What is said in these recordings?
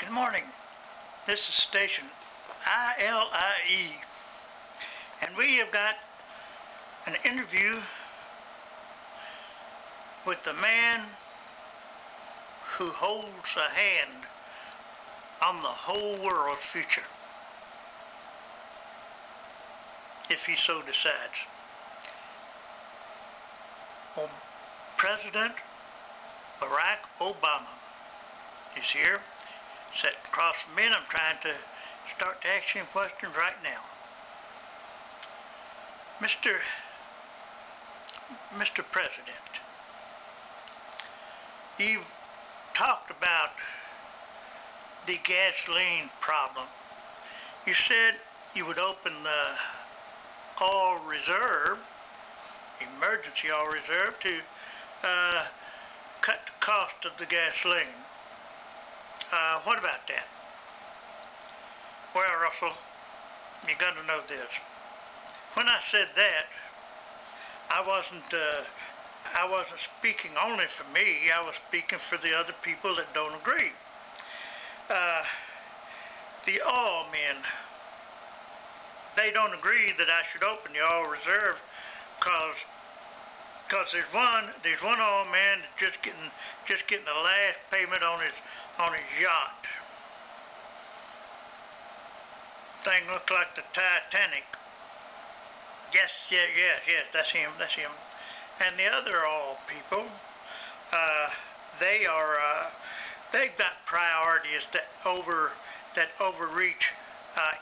Good morning. This is station ILIE, and we have got an interview with the man who holds a hand on the whole world's future, if he so decides. President Barack Obama is here, sitting across from me, and I'm trying to start to ask him questions right now. Mr. President, you've talked about the gasoline problem. You said you would open the oil reserve, emergency oil reserve, to cut the cost of the gasoline. What about that? Well, Russell, you got to know this. When I said that, I wasn't speaking only for me. I was speaking for the other people that don't agree. The oil men, they don't agree that I should open the oil reserve because there's one oil man that's just getting the last payment on his yacht. Thing looks like the Titanic. Yes, that's him. And the other oil people, they've got priorities that overreach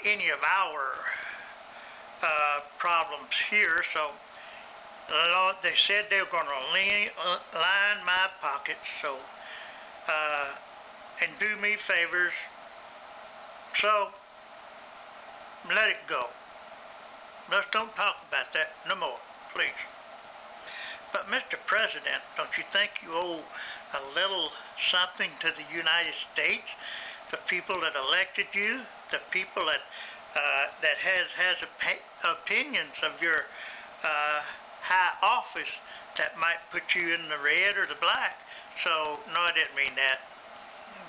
any of our problems here. So they said they were going to line my pockets, so and do me favors. So let it go. Let's don't talk about that no more, please. But Mr. President, don't you think you owe a little something to the United States, the people that elected you, the people that has opinions of your high office that might put you in the red or the black? So no, I didn't mean that.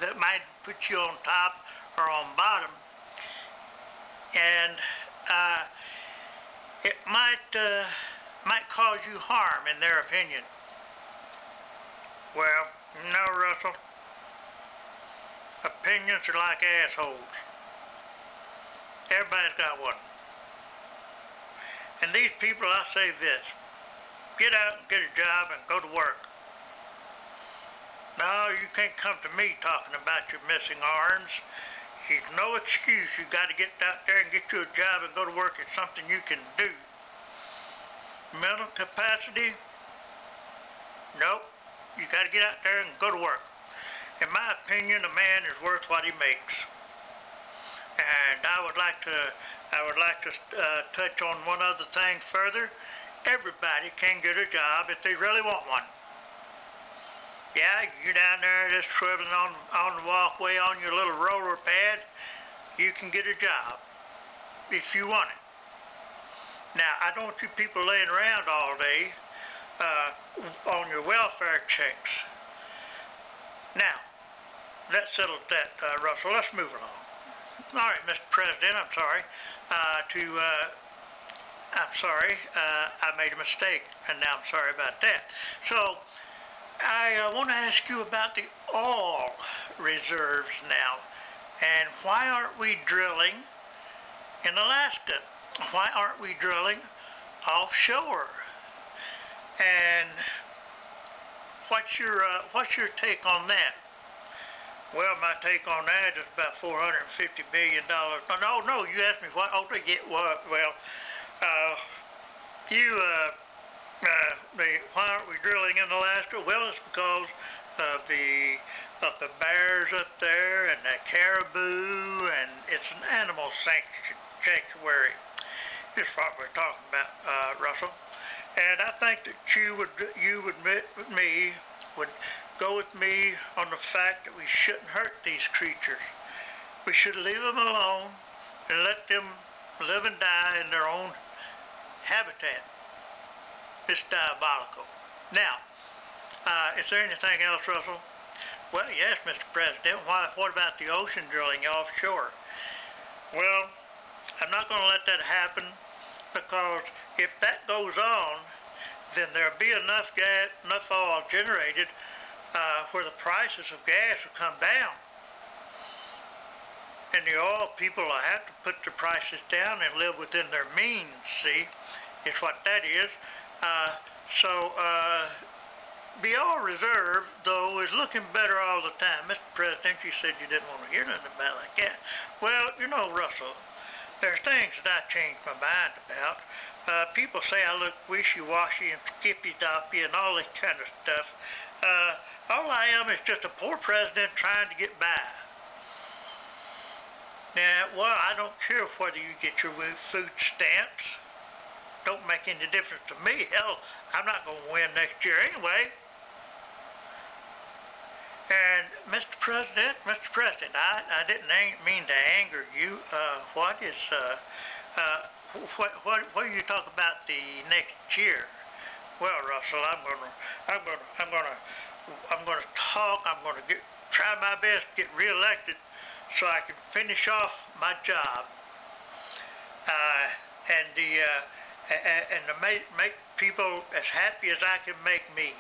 That might put you on top or on bottom, and it might cause you harm in their opinion. Well, no, Russell. Opinions are like assholes. Everybody's got one. And these people, I say this: get out and get a job and go to work. No, you can't come to me talking about your missing arms. There's no excuse. You got to get out there and get you a job and go to work. It's something you can do. Mental capacity? Nope. You got to get out there and go to work. In my opinion, a man is worth what he makes. And I would like to touch on one other thing further. Everybody can get a job if they really want one. Yeah, you're down there just swiveling on the walkway on your little roller pad. You can get a job if you want it. Now, I don't want you people laying around all day on your welfare checks. Now, that settles that, Russell. Let's move along. All right, Mr. President, I'm sorry. I made a mistake, and now I'm sorry about that. So, I want to ask you about the oil reserves now. And why aren't we drilling in Alaska? Why aren't we drilling offshore? And what's your take on that? Well, my take on that is about $450 billion. No, you asked me what. Oh, well, why aren't we drilling in Alaska? Well, it's because of the bears up there and the caribou, and it's an animal sanctuary. That's what we're talking about, Russell. And I think that you would go with me on the fact that we shouldn't hurt these creatures. We should leave them alone and let them live and die in their own habitat. It's diabolical. Now, is there anything else, Russell? Well, yes, Mr. President. What about the ocean drilling offshore? Well, I'm not going to let that happen because if that goes on, then there'll be enough gas, enough oil generated where the prices of gas will come down. And the oil people will have to put the prices down and live within their means, see? Is what that is. The oil reserve, though, is looking better all the time. Mr. President, you said you didn't want to hear nothing about it like that. Well, you know, Russell, there's things that I changed my mind about. People say I look wishy-washy and skippy-doppy and all this kind of stuff. All I am is just a poor president trying to get by. Now, well, I don't care whether you get your food stamps. Don't make any difference to me. Hell, I'm not going to win next year anyway. And Mr. President, I didn't mean to anger you. What do you talk about the next year? Well, Russell, I'm gonna talk. I'm gonna try my best to get reelected so I can finish off my job. And to make people as happy as I can make me.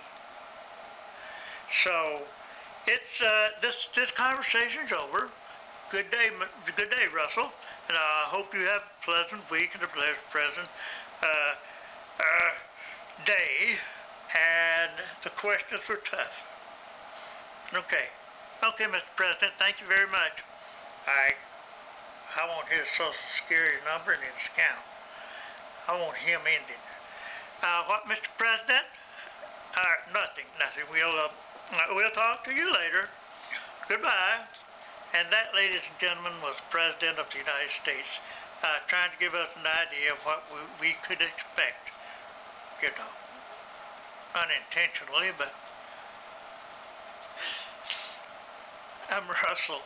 So it's this conversation's over. Good day, Russell, and I hope you have a pleasant week and a pleasant day. And the questions were tough. Okay, Mr. President, thank you very much. I want his Social Security number and his account. I want him ended. What, Mr. President? Nothing. We'll talk to you later. Goodbye. And that, ladies and gentlemen, was the President of the United States trying to give us an idea of what we could expect. You know, unintentionally, but I'm Russell.